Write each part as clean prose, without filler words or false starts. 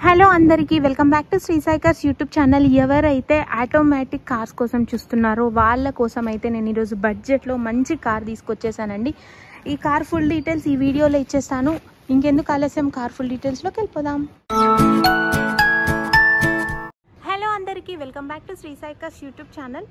Hello అందరికీ welcome back to Shri Sai cars YouTube channel. ఎవరైతే automatic cars కోసం చూస్తున్నారో వాళ్ళ కోసం అయితే నేను ఈరోజు బడ్జెట్లో మంచి కార్ తీసుకొచ్చేసానండి. ఈ కార్ ఫుల్ డీటెయిల్స్ ఈ వీడియోలో ఇచ్చేస్తాను. ఇంకెందుకు ఆలస్యం, కార్ ఫుల్ డీటెయిల్స్లోకి వెళ్ళిపోదాం. హలో అందరికీ welcome back to Shri Sai cars YouTube channel.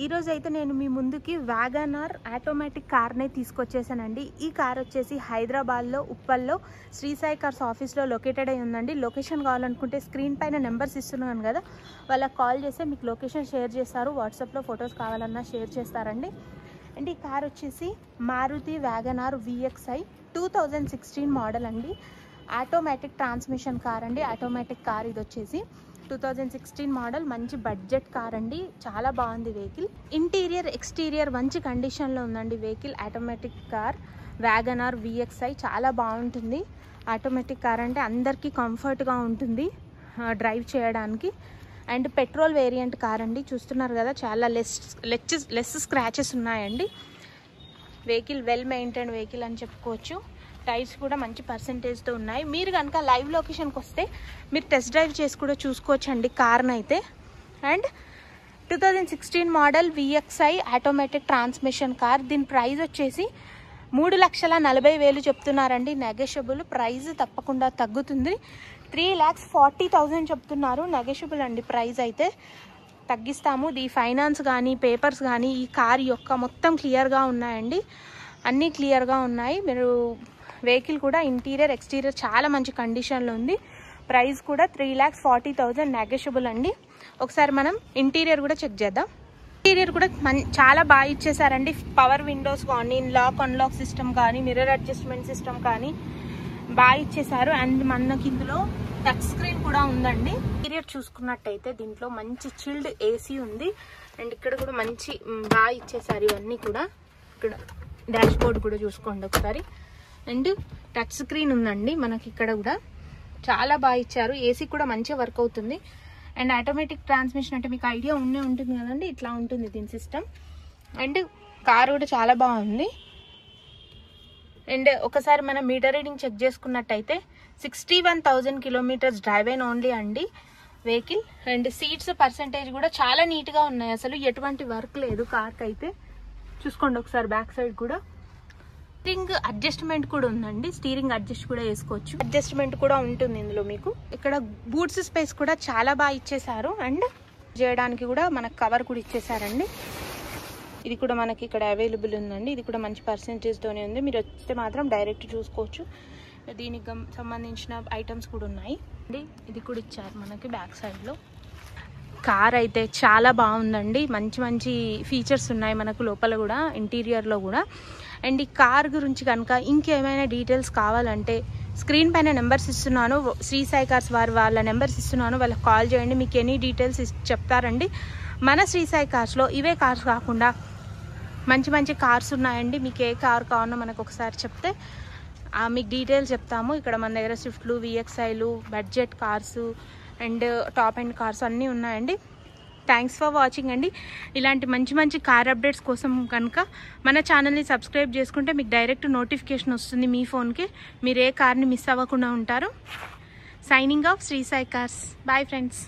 ఈరోజు అయితే నేను మీ ముందుకి వ్యాగనార్ ఆటోమేటిక్ కార్నే తీసుకొచ్చేసానండి. ఈ కార్ వచ్చేసి హైదరాబాద్లో ఉప్పల్లో శ్రీ సాయి కార్స్ ఆఫీస్లో లొకేటెడ్ అయి ఉందండి. లొకేషన్ కావాలనుకుంటే స్క్రీన్ పైన నెంబర్స్ ఇస్తున్నాను కదా, వాళ్ళకి కాల్ చేస్తే మీకు లొకేషన్ షేర్ చేస్తారు. వాట్సాప్లో ఫొటోస్ కావాలన్నా షేర్ చేస్తారండి. అండ్ ఈ కార్ వచ్చేసి మారుతి వ్యాగనార్ VXi 2016 మోడల్ అండి. ఆటోమేటిక్ ట్రాన్స్మిషన్ కార్ అండి. ఆటోమేటిక్ కార్ ఇది వచ్చేసి 2016 మోడల్, మంచి బడ్జెట్ కార్ అండి. చాలా బాగుంది వెహికల్. ఇంటీరియర్ ఎక్స్టీరియర్ మంచి కండిషన్లో ఉందండి vehicle. Automatic car WagonR VXi చాలా బాగుంటుంది. ఆటోమేటిక్ కార్ అంటే అందరికీ కంఫర్ట్గా ఉంటుంది డ్రైవ్ చేయడానికి. అండ్ పెట్రోల్ వేరియంట్ కార్ అండి. చూస్తున్నారు కదా, చాలా లెస్ స్క్రాచెస్ ఉన్నాయండి. వెహికల్ వెల్ మెయింటైన్డ్ వెహికల్ అని చెప్పుకోవచ్చు. టైర్స్ కూడా మంచి పర్సెంటేజ్తో ఉన్నాయి. మీరు కనుక లైవ్ లొకేషన్కి వస్తే మీరు టెస్ట్ డ్రైవ్ చేసి కూడా చూసుకోవచ్చండి కార్ని అయితే. And 2016 model VXi automatic transmission car. దీని ప్రైస్ వచ్చేసి 3,40,000 చెప్తున్నారండి. నెగోషియబుల్ ప్రైస్ తప్పకుండా తగ్గుతుంది. 3,40,000 చెప్తున్నారు. నెగోషియబుల్ అండి, ప్రైస్ అయితే తగ్గిస్తాము. ఈ ఫైనాన్స్ కానీ పేపర్స్ కానీ ఈ కార్ యొక్క మొత్తం క్లియర్గా ఉన్నాయండి. అన్నీ క్లియర్గా ఉన్నాయి. మీరు వెహికల్ కూడా ఇంటీరియర్ ఎక్స్టీరియర్ చాలా మంచి కండిషన్లో ఉంది. ప్రైస్ కూడా 3,40,000 నెగోషియబుల్ అండి. ఒకసారి మనం ఇంటీరియర్ కూడా చెక్ చేద్దాం. ఇంటీరియర్ కూడా చాలా బాగా ఇచ్చేసారండి. పవర్ విండోస్ కానీ, లాక్ అన్లాక్ సిస్టమ్ కానీ, మిర్రర్ అడ్జస్ట్మెంట్ సిస్టమ్ కానీ బాగా ఇచ్చేసారు. అండ్ మనకి ఇందులో టచ్ స్క్రీన్ కూడా ఉందండి. ఇంటీరియర్ చూసుకున్నట్టయితే దీంట్లో మంచి చిల్డ్ AC ఉంది. అండ్ ఇక్కడ కూడా మంచి బాగా ఇచ్చేసారు ఇవన్నీ కూడా. ఇక్కడ డాష్ బోర్డ్ కూడా చూసుకోండి ఒకసారి. అండ్ టచ్ స్క్రీన్ ఉందండి మనకి ఇక్కడ కూడా. చాలా బాగా ఇచ్చారు. AC కూడా మంచిగా వర్క్ అవుతుంది. అండ్ ఆటోమేటిక్ ట్రాన్స్మిషన్ అంటే మీకు ఐడియా ఉంటుంది కదండి, ఇట్లా ఉంటుంది దీని సిస్టమ్. అండ్ కార్ కూడా చాలా బాగుంది. అండ్ ఒకసారి మనం మీటర్ రీడింగ్ చెక్ చేసుకున్నట్టయితే 61,000 కిలోమీటర్స్ డ్రైవ్ అయిన ఓన్లీ అండి వెహికల్. అండ్ సీట్స్ పర్సెంటేజ్ కూడా చాలా నీట్గా ఉన్నాయి. అసలు ఎటువంటి వర్క్ లేదు కార్కి అయితే. చూసుకోండి ఒకసారి బ్యాక్ సైడ్ కూడా. స్టీరింగ్ అడ్జస్ట్మెంట్ కూడా ఉందండి. స్టీరింగ్ అడ్జస్ట్ కూడా చేసుకోవచ్చు. అడ్జస్ట్మెంట్ కూడా ఉంటుంది ఇందులో మీకు. ఇక్కడ బూట్స్ స్పేస్ కూడా చాలా బాగా ఇచ్చేసారు. అండ్ చేయడానికి కూడా మనకు కవర్ కూడా ఇచ్చేసారండి. ఇది కూడా మనకి ఇక్కడ అవైలబుల్ ఉందండి. ఇది కూడా మంచి పర్సెంటేజ్తోనే ఉంది. మీరు వస్తే మాత్రం డైరెక్ట్ చూసుకోవచ్చు. దీనికి సంబంధించిన ఐటమ్స్ కూడా ఉన్నాయి. ఇది కూడా ఇచ్చారు మనకి బ్యాక్ సైడ్లో. కార్ అయితే చాలా బాగుందండి. మంచి మంచి ఫీచర్స్ ఉన్నాయి మనకు లోపల కూడా, ఇంటీరియర్లో కూడా. అండ్ ఈ కార్ గురించి కనుక ఇంకేమైనా డీటెయిల్స్ కావాలంటే స్క్రీన్ పైన నెంబర్స్ ఇస్తున్నాను. శ్రీ సాయి కార్స్ వాళ్ళ నెంబర్స్ ఇస్తున్నాను. వాళ్ళకి కాల్ చేయండి. మీకు ఎనీ డీటెయిల్స్ చెప్తారండి. మన శ్రీ సాయి కార్స్లో ఇవే కార్స్ కాకుండా మంచి మంచి కార్స్ ఉన్నాయండి. మీకు ఏ కార్ కావాలో మనకు ఒకసారి చెప్తే మీకు డీటెయిల్స్ చెప్తాము. ఇక్కడ మన దగ్గర స్విఫ్ట్లు, VXiలు, budget cars and top end cars అన్నీ ఉన్నాయండి. థ్యాంక్స్ ఫర్ వాచింగ్ అండి. ఇలాంటి మంచి మంచి కార్ అప్డేట్స్ కోసం కనుక మన ఛానల్ని సబ్స్క్రైబ్ చేసుకుంటే మీకు డైరెక్ట్ నోటిఫికేషన్ వస్తుంది మీ ఫోన్కి. మీరు ఏ కార్ని మిస్ అవ్వకుండా ఉంటారు. Signing off Shri Sai cars. Bye friends.